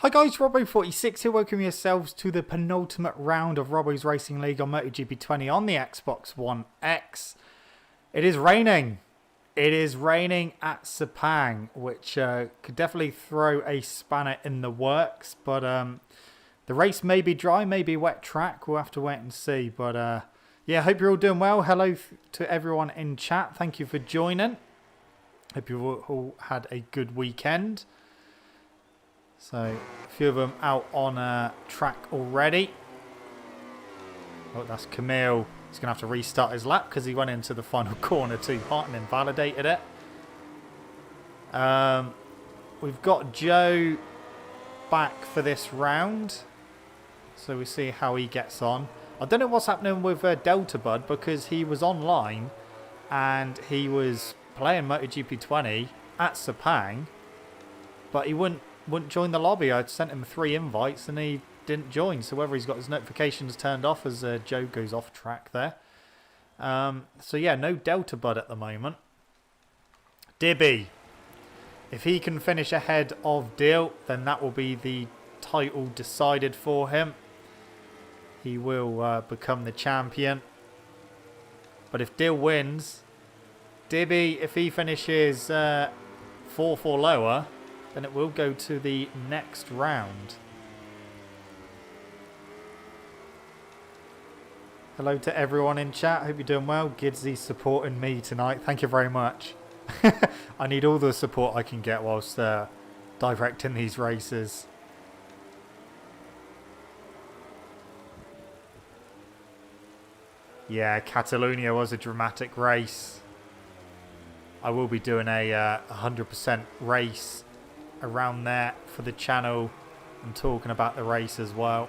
Hi guys, Robo46 here, welcome yourselves to the penultimate round of Robo's Racing League on MotoGP 20 on the Xbox One X. It is raining. It is raining at Sepang, which could definitely throw a spanner in the works, but the race may be dry, may be wet track, we'll have to wait and see, but yeah, hope you're all doing well. Hello to everyone in chat, thank you for joining. Hope you've all had a good weekend. So, a few of them out on track already. Oh, that's Camille. He's going to have to restart his lap because he went into the final corner too hot and invalidated it. We've got Joe back for this round. So, we see how he gets on. I don't know what's happening with Delta Bud because he was online and he was playing MotoGP 20 at Sepang, but he wouldn't join the lobby. I'd sent him 3 invites and he didn't join. So whether he's got his notifications turned off as Joe goes off track there. So yeah, no Delta Bud at the moment. Dibby. If he can finish ahead of Dill, then that will be the title decided for him. He will become the champion. But if Dill wins, Dibby, if he finishes 4th or lower, then it will go to the next round. Hello to everyone in chat. Hope you're doing well. Gidsy's supporting me tonight. Thank you very much. I need all the support I can get whilst directing these races. Yeah, Catalonia was a dramatic race. I will be doing a 100% race around there for the channel and talking about the race as well.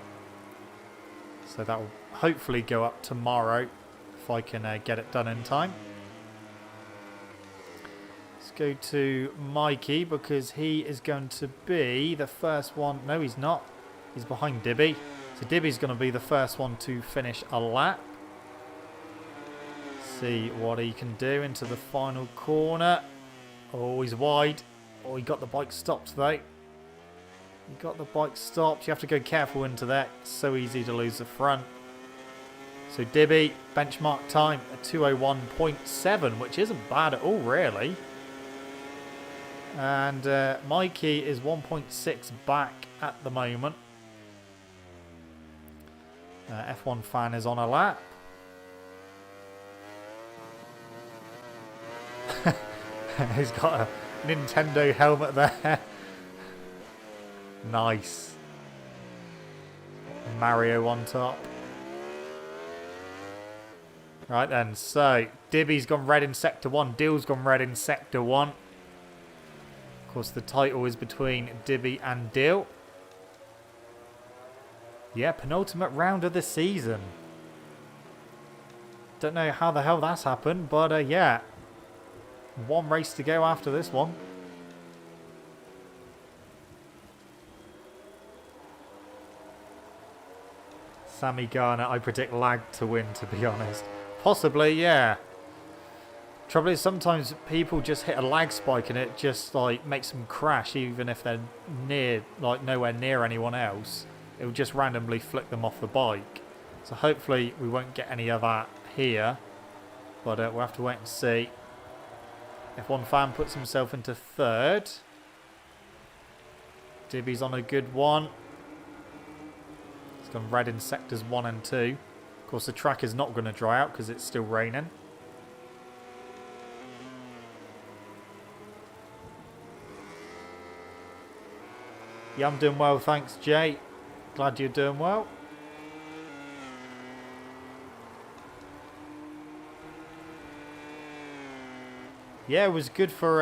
So that will hopefully go up tomorrow if I can get it done in time. Let's go to Mikey because he is going to be the first one. No, he's not. He's behind Dibby. So Dibby's going to be the first one to finish a lap. See what he can do into the final corner. Oh, he's wide. Oh, he got the bike stopped though. He got the bike stopped. You have to go careful into that. It's so easy to lose the front. So Dibby, benchmark time at 2:01.7, which isn't bad at all really. And Mikey is 1.6 back at the moment. F1 fan is on a lap. He's got a Nintendo helmet there. Nice. Mario on top. Right then, so Dibby's gone red in Sector 1. Dill's gone red in Sector 1. Of course, the title is between Dibby and Dill. Yeah, penultimate round of the season. Don't know how the hell that's happened, but yeah. One race to go after this one. Sammy Garner, I predict Lag to win, to be honest. Possibly, yeah. Trouble is, sometimes people just hit a lag spike and it just like makes them crash, even if they're near, like nowhere near anyone else. It will just randomly flick them off the bike. So hopefully we won't get any of that here. But we'll have to wait and see. F1 fan puts himself into 3rd. Dibby's on a good one. It's gone red in sectors 1 and 2. Of course, the track is not going to dry out because it's still raining. Yeah, I'm doing well, thanks, Jay. Glad you're doing well. Yeah, it was good for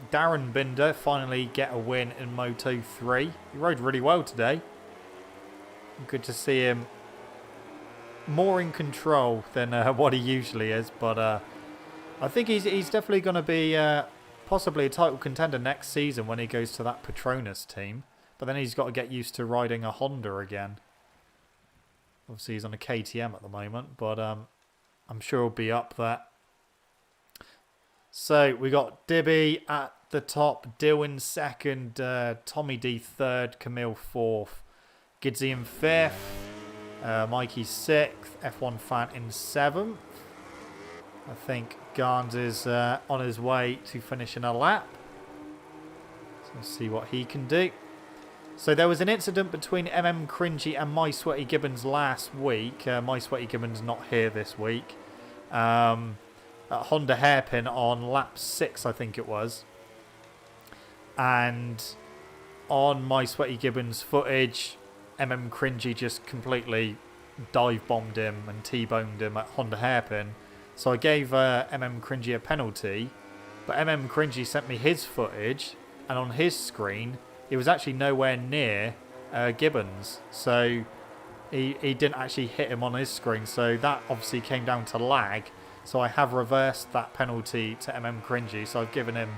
Darren Binder finally get a win in Moto 3. He rode really well today. Good to see him more in control than what he usually is. But I think he's definitely going to be possibly a title contender next season when he goes to that Petronas team. But then he's got to get used to riding a Honda again. Obviously, he's on a KTM at the moment, but I'm sure he'll be up there. So we got Dibby at the top. Dill in second. Tommy D third. Camille fourth. Gidsy in fifth. Mikey sixth. F1 Fan in seventh. I think Garns is on his way to finishing a lap. So let's see what he can do. So there was an incident between Cringy and My Sweaty Gibbons last week. My Sweaty Gibbons not here this week. At Honda Hairpin on lap 6, I think it was. And on My Sweaty Gibbons footage, Cringy just completely dive bombed him and T-boned him at Honda Hairpin. So I gave Cringy a penalty, but Cringy sent me his footage, and on his screen, he was actually nowhere near Gibbons. So he didn't actually hit him on his screen, so that obviously came down to lag. So I have reversed that penalty to Cringy, so I've given him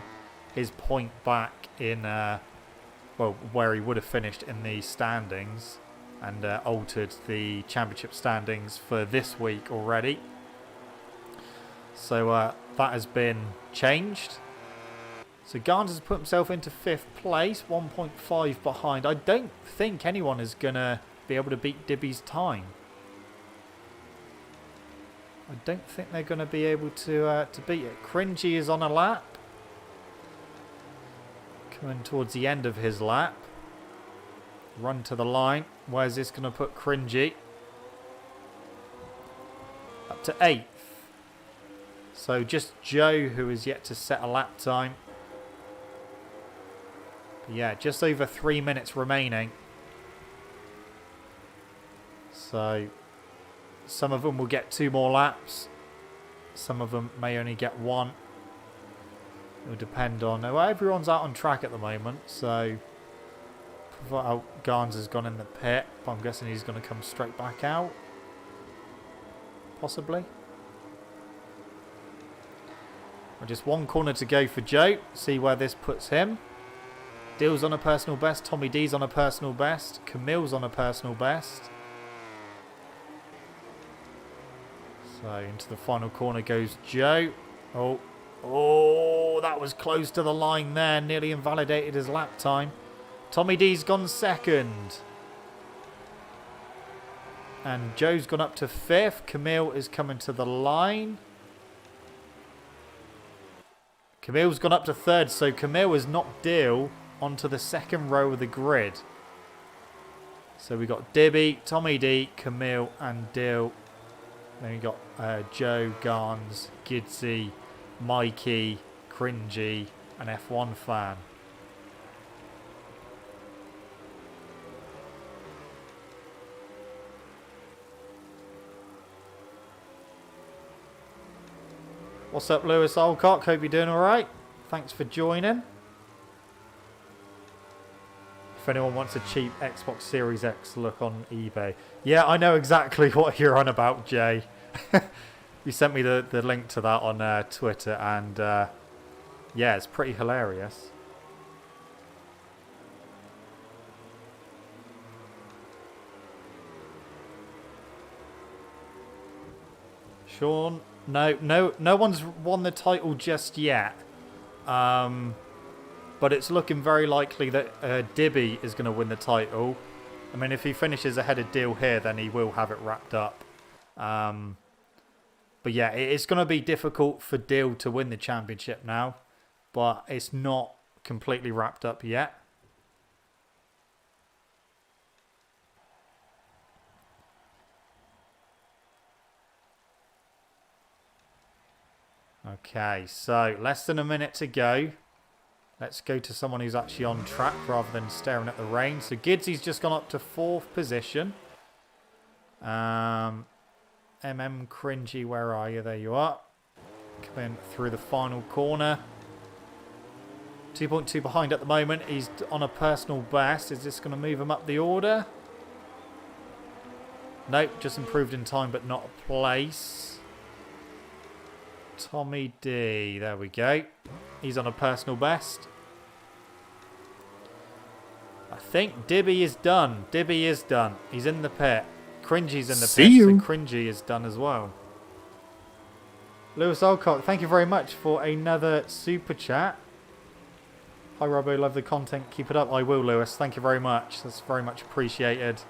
his point back in, well, where he would have finished in the standings, and altered the championship standings for this week already. So that has been changed. So Garns has put himself into 5th place, 1.5 behind. I don't think anyone is going to be able to beat Dibby's time. I don't think they're going to be able to beat it. Cringy is on a lap. Coming towards the end of his lap. Run to the line. Where's this going to put Cringy? Up to 8th. So just Joe, who is yet to set a lap time. But yeah, just over 3 minutes remaining. So some of them will get 2 more laps. Some of them may only get 1. It will depend on... Well, everyone's out on track at the moment, so... Oh, Garns has gone in the pit, but I'm guessing he's going to come straight back out. Possibly. Well, just 1 corner to go for Joe. See where this puts him. Dill's on a personal best. Tommy D's on a personal best. Camille's on a personal best. So into the final corner goes Joe. Oh, that was close to the line there. Nearly invalidated his lap time. Tommy D's gone second. And Joe's gone up to 5th. Camille is coming to the line. Camille's gone up to 3rd, so Camille has knocked Dill onto the 2nd row of the grid. So we got Dibby, Tommy D, Camille and Dill. Then we got Joe, Garns, Gidsy, Mikey, Cringy and F1 Fan. What's up, Lewis Alcock? Hope you're doing alright. Thanks for joining. If anyone wants a cheap Xbox Series X look on eBay. Yeah, I know exactly what you're on about, Jay. You sent me the link to that on Twitter, and yeah, it's pretty hilarious. Sean, no one's won the title just yet. But it's looking very likely that Dibby is going to win the title. I mean, if he finishes ahead of Dill here, then he will have it wrapped up. But yeah, it's going to be difficult for Dill to win the championship now. But it's not completely wrapped up yet. Okay, so less than a minute to go. Let's go to someone who's actually on track rather than staring at the rain. So Gidsy's just gone up to 4th position. Cringy, where are you? There you are. Coming through the final corner. 2.2 behind at the moment. He's on a personal best. Is this going to move him up the order? Nope, just improved in time but not a place. Tommy D, there we go. He's on a personal best. I think Dibby is done. Dibby is done. He's in the pit. Cringy's in the pit, so Cringy is done as well. Lewis Alcock, thank you very much for another super chat. Hi Robo, love the content. Keep it up. I will, Lewis. Thank you very much. That's very much appreciated.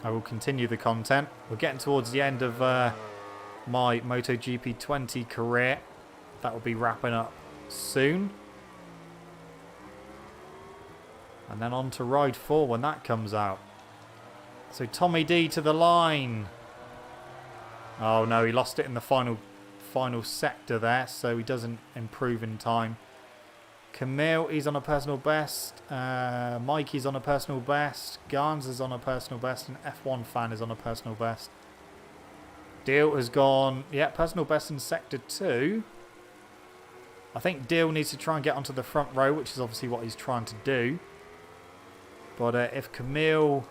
I will continue the content. We're getting towards the end of my MotoGP 20 career. That will be wrapping up soon. And then on to Ride 4 when that comes out. So Tommy D to the line. Oh no, he lost it in the final sector there, so he doesn't improve in time. Camille, he's on a personal best. Mikey's on a personal best. Garns is on a personal best. And F1 Fan is on a personal best. Deal has gone, yeah, personal best in sector 2. I think Deal needs to try and get onto the front row, which is obviously what he's trying to do. But if Camille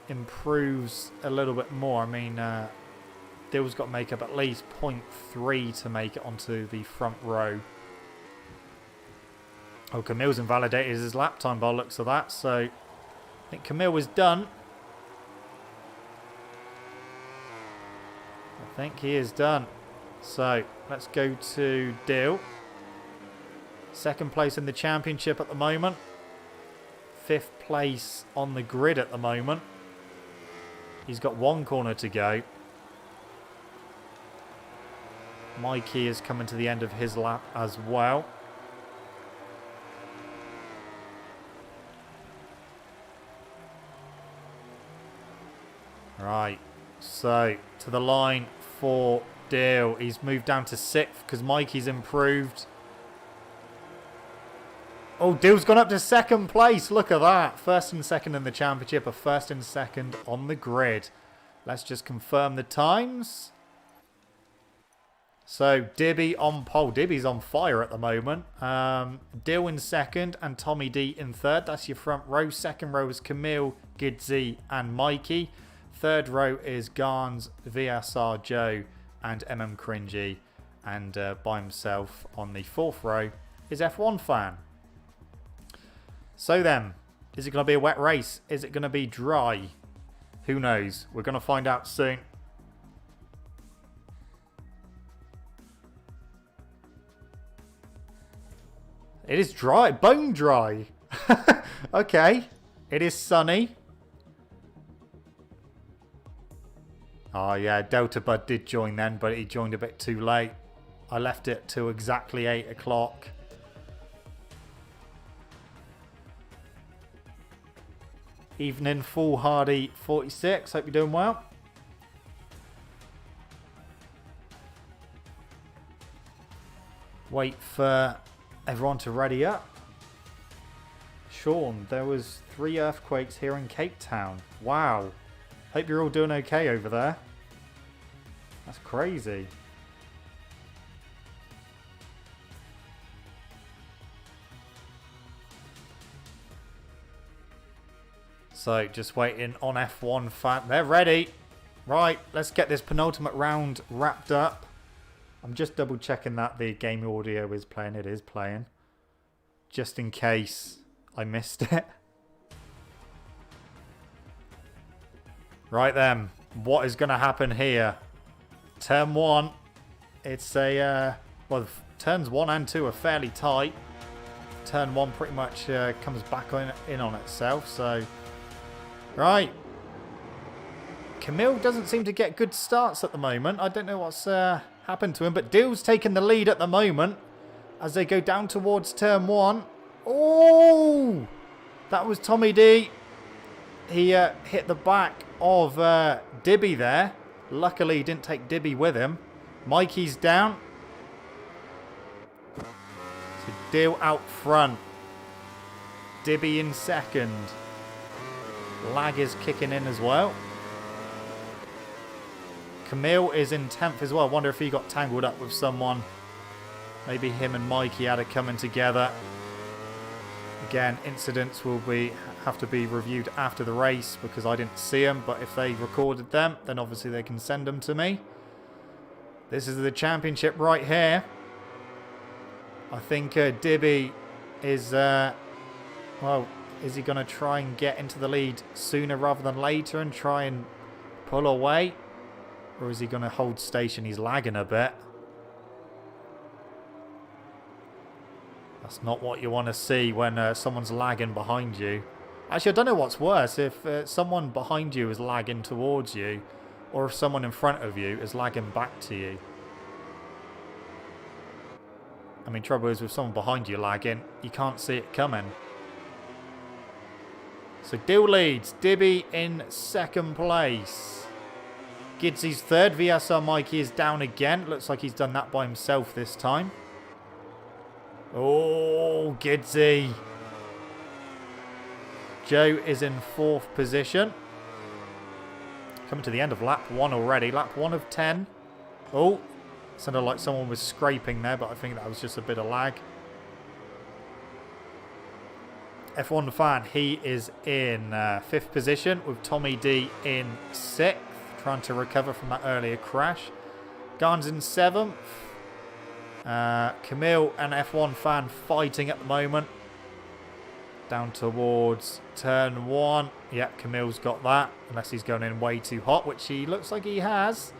improves a little bit more, I mean, Deal's got to make up at least 0.3 to make it onto the front row. Oh, Camille's invalidated his lap time by the looks of that, so I think Camille is done. I think he is done. So let's go to Deal. Second place in the championship at the moment. 5th place on the grid at the moment. He's got 1 corner to go. Mikey is coming to the end of his lap as well. Right, so to the line for Deal. He's moved down to 6th because Mikey's improved. Oh, Deal's gone up to 2nd place. Look at that. 1st and 2nd in the championship, a 1st and 2nd on the grid. Let's just confirm the times. So, Dibby on pole. Dibby's on fire at the moment. Deal in 2nd and Tommy D in 3rd. That's your front row. 2nd row is Camille, Gidzi and Mikey. 3rd row is Garns, VSR Joe and Cringy. And by himself on the 4th row is F1 Fan. So then, is it going to be a wet race? Is it going to be dry? Who knows? We're going to find out soon. It is dry, bone dry. Okay, it is sunny. Oh yeah, Delta Bud did join then, but he joined a bit too late. I left it till exactly 8 o'clock. Evening, Full Hardy 46. Hope you're doing well. Wait for everyone to ready up. Sean, there was 3 earthquakes here in Cape Town. Wow. Hope you're all doing okay over there. That's crazy. So, just waiting on F1 Fan. They're ready. Right, let's get this penultimate round wrapped up. I'm just double checking that the game audio is playing. It is playing. Just in case I missed it. Right then, what is going to happen here? Turn 1. It's a, well, turns 1 and 2 are fairly tight. Turn 1 pretty much comes back in on itself, so... Right. Camille doesn't seem to get good starts at the moment. I don't know what's happened to him, but Deal's taking the lead at the moment as they go down towards turn 1. Oh! That was Tommy D. He hit the back of Dibby there. Luckily, he didn't take Dibby with him. Mikey's down. So Deal out front. Dibby in 2nd. Lag is kicking in as well. Camille is in 10th as well. Wonder if he got tangled up with someone. Maybe him and Mikey had it coming together. Again, incidents will have to be reviewed after the race because I didn't see them. But if they recorded them, then obviously they can send them to me. This is the championship right here. I think Dibby is... well, is he going to try and get into the lead sooner rather than later and try and pull away? Or is he going to hold station? He's lagging a bit. That's not what you want to see when someone's lagging behind you. Actually, I don't know what's worse, if someone behind you is lagging towards you, or if someone in front of you is lagging back to you. I mean, trouble is with someone behind you lagging, you can't see it coming. So Dill leads, Dibby in second place. Gidsy's third, VSR Mikey is down again. Looks like he's done that by himself this time. Oh, Gidsy. Joe is in fourth position. Coming to the end of lap 1 already. Lap 1 of 10. Oh, sounded like someone was scraping there, but I think that was just a bit of lag. F1 fan, he is in 5th position with Tommy D in 6th, trying to recover from that earlier crash. Garn's in 7th. Camille and F1 fan fighting at the moment. Down towards turn 1. Yeah, Camille's got that. Unless he's going in way too hot, which he looks like he has.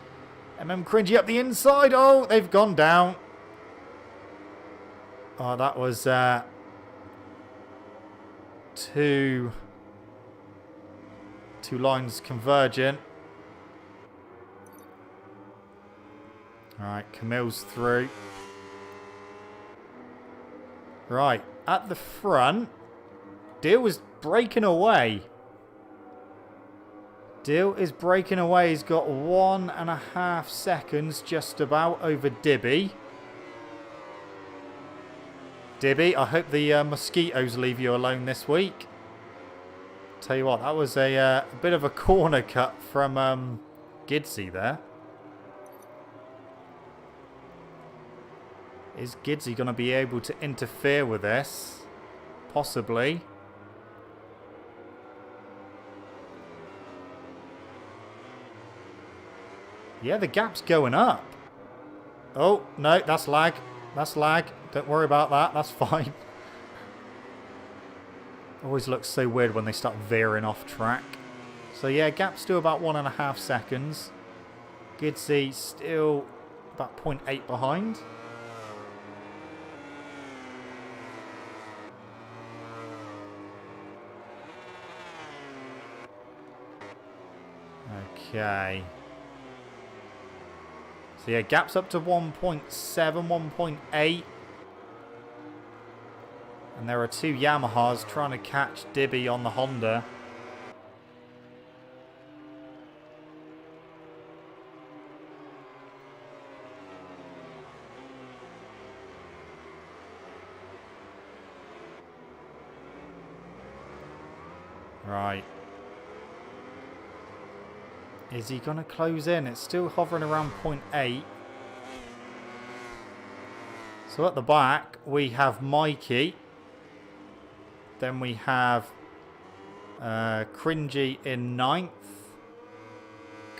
Cringy up the inside. Oh, they've gone down. Oh, that was two lines convergent. Alright, Camille's through. Right, at the front, Dill is breaking away. Dill is breaking away. He's got 1.5 seconds just about over Dibby. Dibby, I hope the mosquitoes leave you alone this week. Tell you what, that was a bit of a corner cut from Gidsy there. Is Gidsy going to be able to interfere with this? Possibly. Yeah, the gap's going up. Oh, no, that's lag. That's lag. Don't worry about that. That's fine. Always looks so weird when they start veering off track. So, yeah, gap's still about 1.5 seconds. Gidsy still about 0.8 behind. Okay. So yeah, gap's up to 1.7, 1.8. And there are 2 Yamahas trying to catch Dibby on the Honda. Right. Is he going to close in? It's still hovering around 0.8. So at the back, we have Mikey. Then we have Cringy in 9th.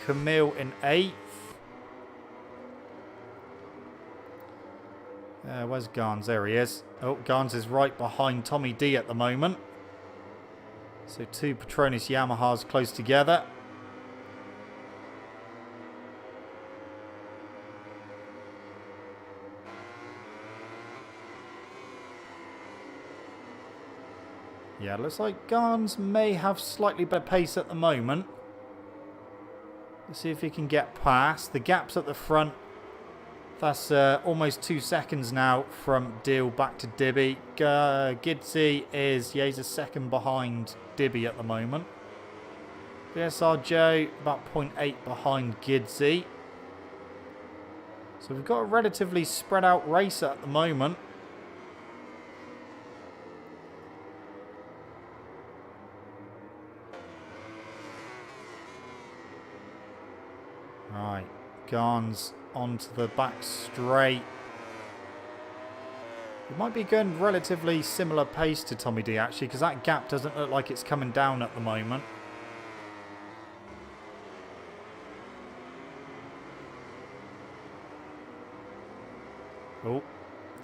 Camille in 8th. Where's Garns? There he is. Oh, Garns is right behind Tommy D at the moment. So 2 Petronas Yamahas close together. Yeah, looks like Garns may have slightly better pace at the moment. Let's see if he can get past. The gap's at the front. That's almost 2 seconds now from Dill back to Dibby. Gidsy is, yeah, he's a second behind Dibby at the moment. VSR Joe about 0.8 behind Gidsy. So we've got a relatively spread out race at the moment. Right, Garns onto the back straight. It might be going relatively similar pace to Tommy D actually, because that gap doesn't look like it's coming down at the moment. Oh,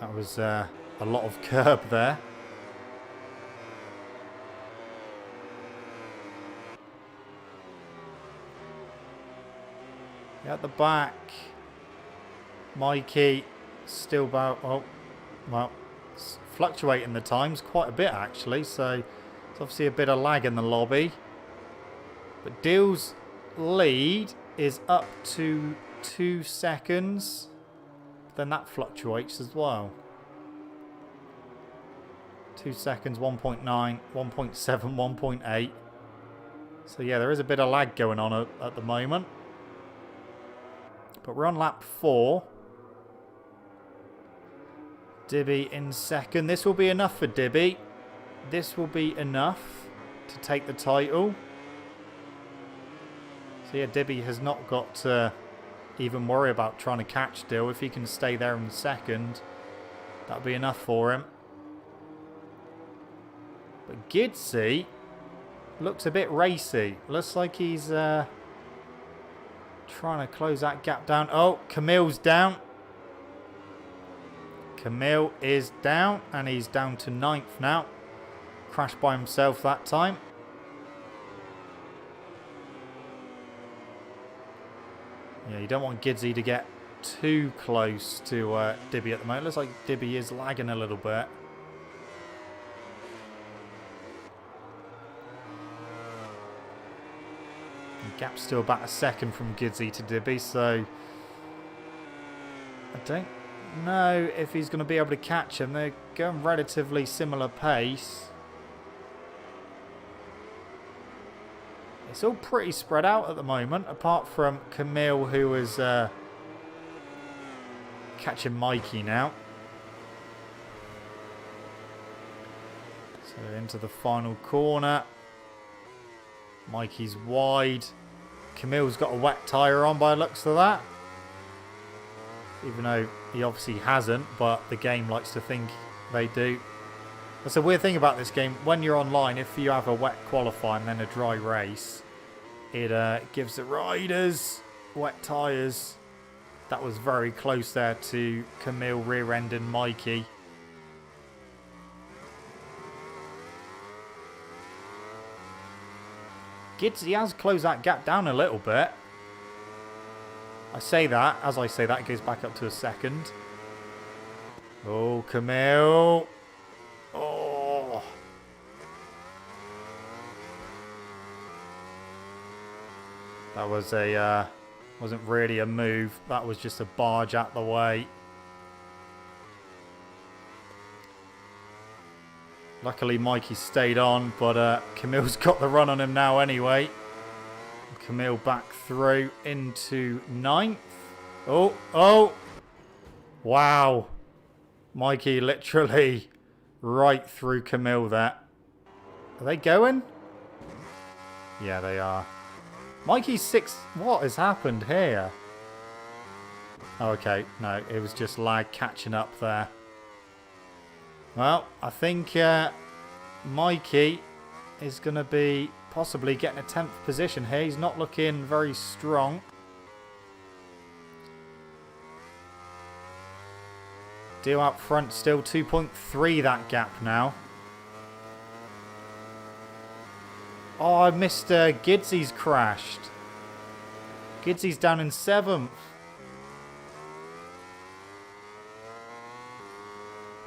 that was a lot of curb there. At the back, Mikey still about, oh, well, It's fluctuating the times quite a bit actually, so it's obviously a bit of lag in the lobby. But Dill's lead is up to 2 seconds. Then that fluctuates as well. 2 seconds, 1.9, 1.7, 1.8. So yeah, there is a bit of lag going on at the moment. But we're on lap 4. Dibby in second. This will be enough for Dibby. This will be enough to take the title. So yeah, Dibby has not got to even worry about trying to catch Dill. If he can stay there in second, that'll be enough for him. But Gidsy looks a bit racy. Looks like he's trying to close that gap down. Oh, Camille's down. Camille is down, and he's down to 9th now. Crashed by himself that time. Yeah, you don't want Gidsy to get too close to Dibby at the moment. Looks like Dibby is lagging a little bit. The gap's still about a second from Gidsy to Dibby, so I don't know if he's going to be able to catch him. They're going relatively similar pace. It's all pretty spread out at the moment, apart from Camille, who is catching Mikey now. So into the final corner. Mikey's wide. Camille's got a wet tyre on by the looks of that. Even though he obviously hasn't, but the game likes to think they do. That's a weird thing about this game. When you're online, if you have a wet qualifying and then a dry race, it gives the riders wet tyres. That was very close there to Camille rear-ending Mikey. Gidsy has closed that gap down a little bit. As I say that, it goes back up to a second. Oh, Camille. Oh. That was wasn't really a move. That was just a barge out the way. Luckily, Mikey stayed on, but Camille's got the run on him now anyway. Camille back through into 9th. Oh. Wow. Mikey literally right through Camille there. Are they going? Yeah, they are. Mikey's 6th. What has happened here? Oh, okay. No, it was just lag catching up there. Well, I think Mikey is going to be possibly getting a 10th position here. He's not looking very strong. Deal up front still 2.3 that gap now. Oh, I missed Gidsy's crashed. Gidsy's down in 7th.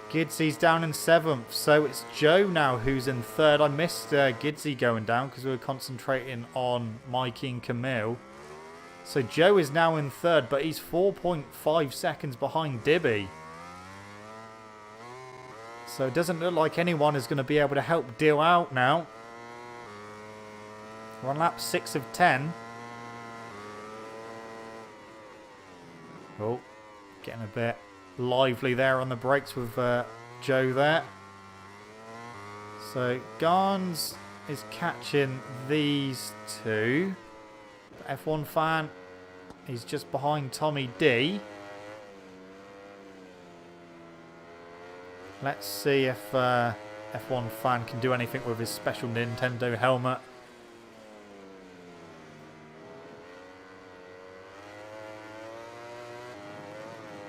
Gidsy's down in 7th, so it's Joe now who's in 3rd. I missed Gidsy going down because we were concentrating on Mikey and Camille. So Joe is now in 3rd, but he's 4.5 seconds behind Dibby. So it doesn't look like anyone is going to be able to help Dill out now. We're on lap 6 of 10. Oh, getting a bit lively there on the brakes with Joe there. So Garns is catching these two. The F1 fan, he's just behind Tommy D. Let's see if F1 fan can do anything with his special Nintendo helmet.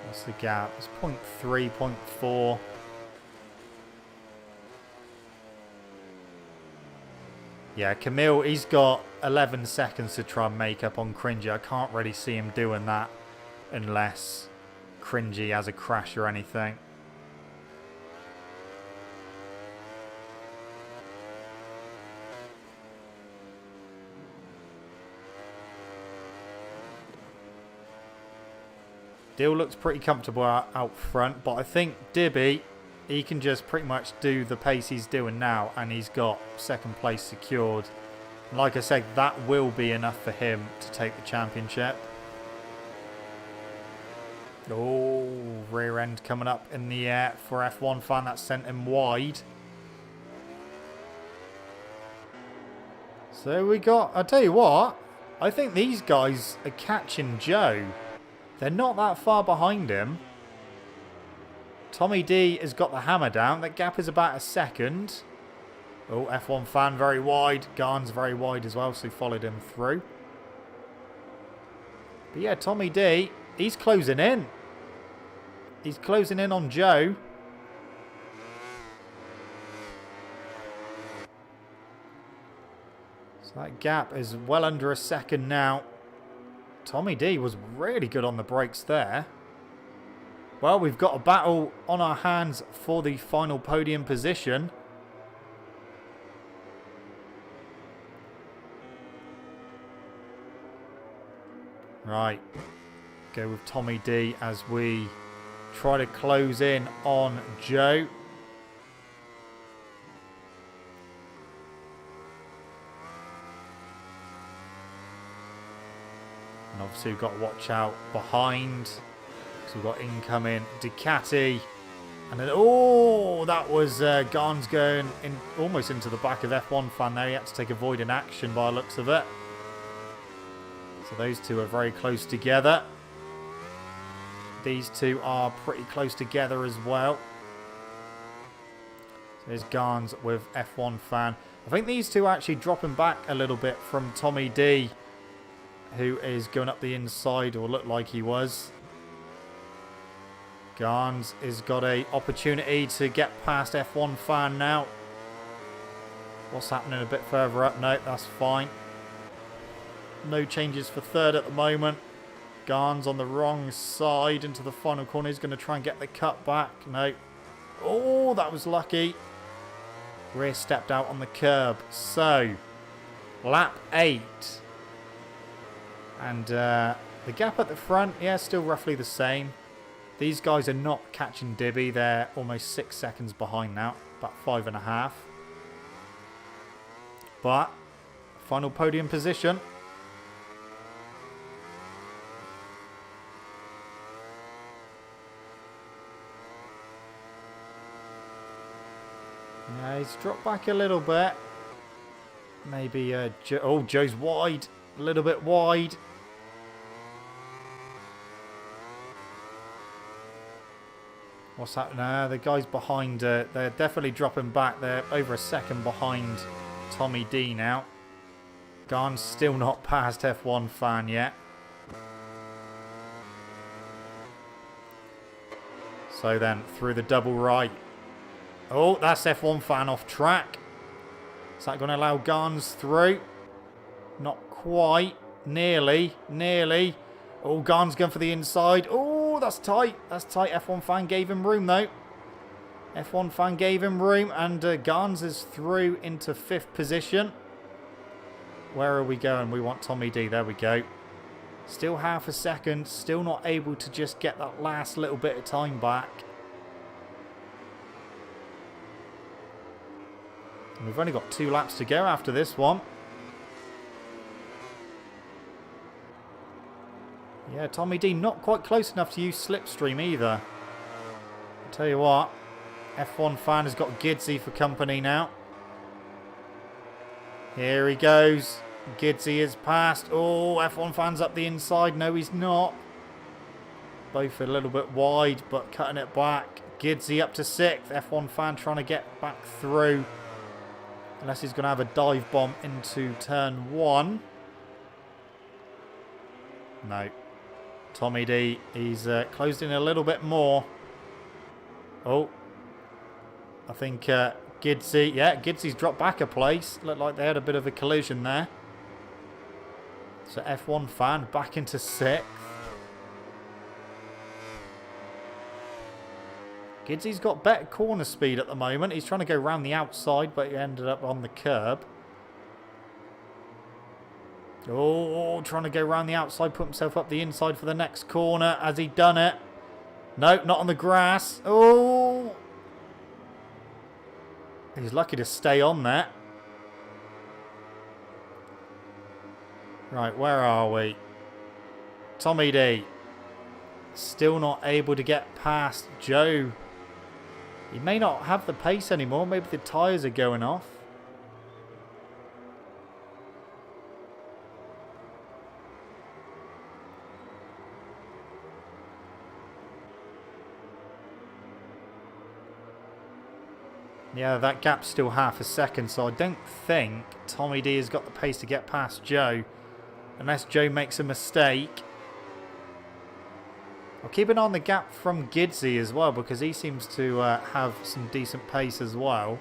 What's the gap? It's 0.3, 0.4. Yeah, Camille, he's got 11 seconds to try and make up on Cringy. I can't really see him doing that unless Cringy has a crash or anything. Deal looks pretty comfortable out front, but I think Dibby, he can just pretty much do the pace he's doing now, and he's got second place secured. And like I said, that will be enough for him to take the championship. Oh, rear end coming up in the air for F1 fan. That sent him wide. So we got, I'll tell you what, I think these guys are catching Joe. They're not that far behind him. Tommy D has got the hammer down. That gap is about a second. Oh, F1 fan very wide. Garn's very wide as well, so he followed him through. But yeah, Tommy D, he's closing in. He's closing in on Joe. So that gap is well under a second now. Tommy D was really good on the brakes there. Well, we've got a battle on our hands for the final podium position. Right. Go with Tommy D as we try to close in on Joe. And obviously we've got to watch out behind. So we've got incoming Ducati. And then, oh, that was Garn's going in almost into the back of F1 fan there. He had to take avoiding action by the looks of it. So those two are very close together. These two are pretty close together as well. So there's Garns with F1 fan. I think these two are actually dropping back a little bit from Tommy D, who is going up the inside, or looked like he was. Garns has got an opportunity to get past F1 fan now. What's happening a bit further up? No, that's fine. No changes for third at the moment. Garns on the wrong side into the final corner. He's going to try and get the cut back. No. Oh, that was lucky. Rear stepped out on the curb. So, lap 8. And the gap at the front, yeah, still roughly the same. These guys are not catching Dibby. They're almost 6 seconds behind now. About 5.5. But, final podium position. Yeah, he's dropped back a little bit. Maybe, oh, Joe's wide. A little bit wide. What's happening? The guys behind, they're definitely dropping back. They're over a second behind Tommy D now. Garn's still not past F1 fan yet. So then, through the double right. Oh, that's F1 fan off track. Is that going to allow Garns through? Not quite. Nearly. Nearly. Oh, Garns going for the inside. Oh, that's tight. That's tight. F1 fan gave him room, though. F1 fan gave him room. And Garns is through into 5th position. Where are we going? We want Tommy D. There we go. Still half a second. Still not able to just get that last little bit of time back. And we've only got 2 laps to go after this one. Yeah, Tommy D not quite close enough to use slipstream either. I'll tell you what, F1 fan has got Gidsy for company now. Here he goes. Gidsy is past. Oh, F1 fan's up the inside. No, he's not. Both a little bit wide, but cutting it back. Gidsy up to 6th. F1 fan trying to get back through. Unless he's going to have a dive bomb into turn 1. No. Tommy D, he's closed in a little bit more. Oh. I think Gidsy, yeah, Gidsy's dropped back a place. Looked like they had a bit of a collision there. So F1 fan back into 6th. Gidsy's got better corner speed at the moment. He's trying to go round the outside, but he ended up on the curb. Oh, trying to go around the outside, put himself up the inside for the next corner. Has he done it? No, not on the grass. Oh! He's lucky to stay on there. Right, where are we? Tommy D. Still not able to get past Joe. He may not have the pace anymore. Maybe the tyres are going off. Yeah, that gap's still half a second, so I don't think Tommy D has got the pace to get past Joe. Unless Joe makes a mistake. I'll keep an eye on the gap from Gidsy as well, because he seems to have some decent pace as well.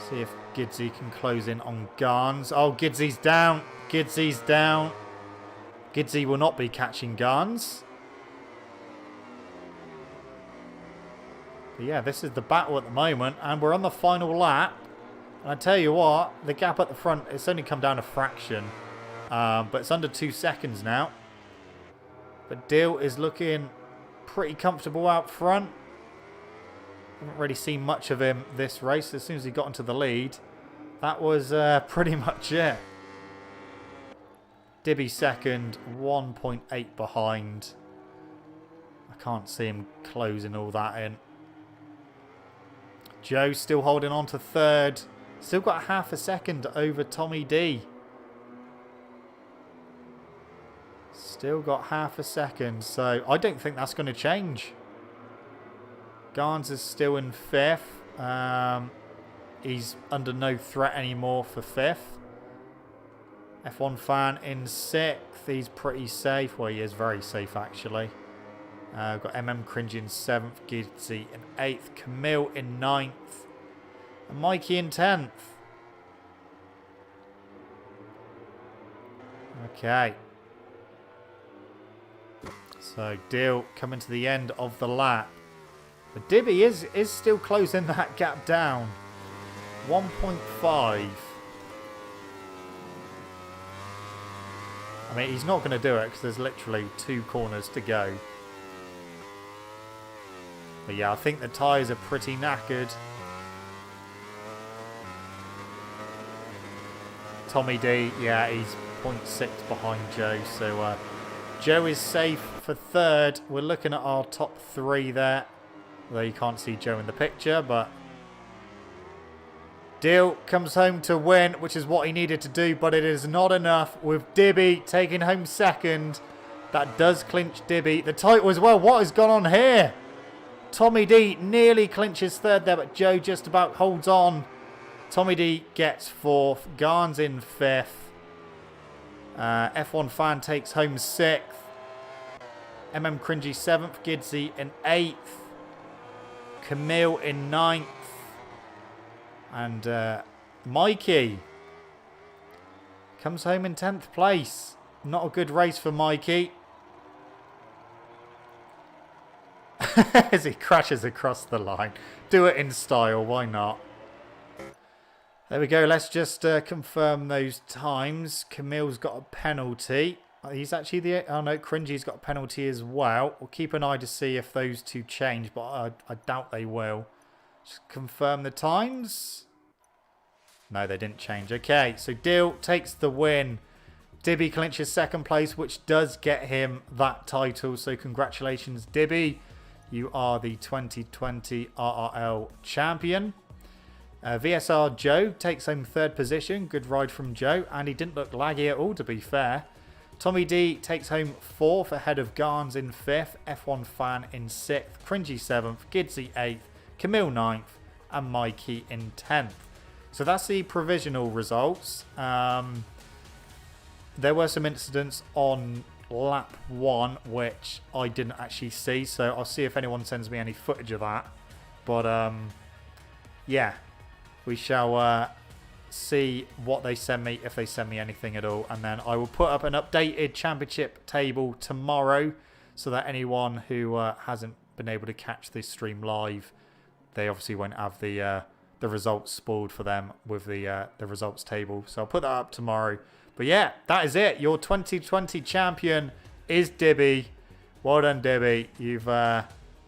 See if Gidsy can close in on Garns. Oh, Gidsy's down. Gidsy's down. Gidsy will not be catching Garns. But yeah, this is the battle at the moment, and we're on the final lap. And I tell you what, the gap at the front, it's only come down a fraction. But it's under 2 seconds now. But Dill is looking pretty comfortable out front. Haven't really seen much of him this race. As soon as he got into the lead, that was pretty much it. Dibby second, 1.8 behind. I can't see him closing all that in. Joe still holding on to third. Still got half a second over Tommy D. Still got half a second, so I don't think that's going to change. Garns is still in fifth. He's under no threat anymore for fifth. F1 fan in sixth. He's pretty safe. Well, he is very safe, actually. We've got Cringy in seventh. Gidsy in eighth. Camille in ninth. And Mikey in 10th. Okay. So, Dill coming to the end of the lap. But Dibby is still closing that gap down. 1.5. I mean, he's not going to do it because there's literally 2 corners to go. But yeah, I think the tyres are pretty knackered. Tommy D, yeah, he's 0.6 behind Joe. So Joe is safe for third. We're looking at our top 3 there. Although you can't see Joe in the picture, but Dill comes home to win, which is what he needed to do, but it is not enough. With Dibby taking home second, that does clinch Dibby. The title as well. What has gone on here? Tommy D nearly clinches third there, but Joe just about holds on. Tommy D gets fourth. Garns in fifth. F1 fan takes home sixth. Cringy seventh. Gidsy in eighth. Camille in ninth. And Mikey comes home in 10th place. Not a good race for Mikey. As he crashes across the line. Do it in style, why not? There we go, let's just confirm those times. Camille's got a penalty. He's actually the... Oh no, Cringy's got a penalty as well. We'll keep an eye to see if those two change, but I doubt they will. Just confirm the times. No, they didn't change. Okay, so Dill takes the win. Dibby clinches second place, which does get him that title. So congratulations, Dibby. You are the 2020 RRL champion. VSR Joe takes home third position. Good ride from Joe. And he didn't look laggy at all, to be fair. Tommy D takes home fourth ahead of Garns in fifth. F1 fan in sixth. Cringy seventh. Gidsy eighth. Camille ninth. And Mikey in 10th. So that's the provisional results. There were some incidents on lap 1 which I didn't actually see, so I'll see if anyone sends me any footage of that. But yeah, we shall see what they send me, if they send me anything at all, and then I will put up an updated championship table tomorrow so that anyone who hasn't been able to catch this stream live they obviously won't have the results spoiled for them with the results table. So I'll put that up tomorrow. But yeah, that is it. Your 2020 champion is Dibby. Well done, Dibby. You've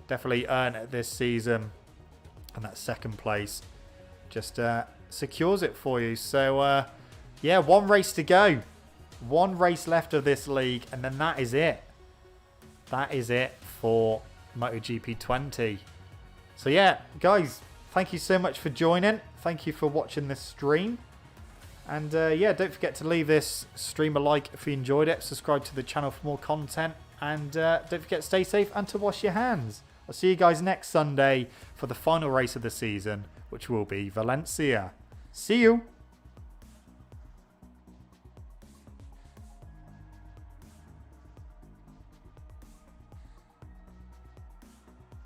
definitely earned it this season. And that second place just secures it for you. So yeah, one race to go. One race left of this league, and then that is it. That is it for MotoGP 20. So yeah, guys, thank you so much for joining. Thank you for watching this stream. And yeah, don't forget to leave this stream a like if you enjoyed it. Subscribe to the channel for more content. And don't forget to stay safe and to wash your hands. I'll see you guys next Sunday for the final race of the season, which will be Valencia. See you.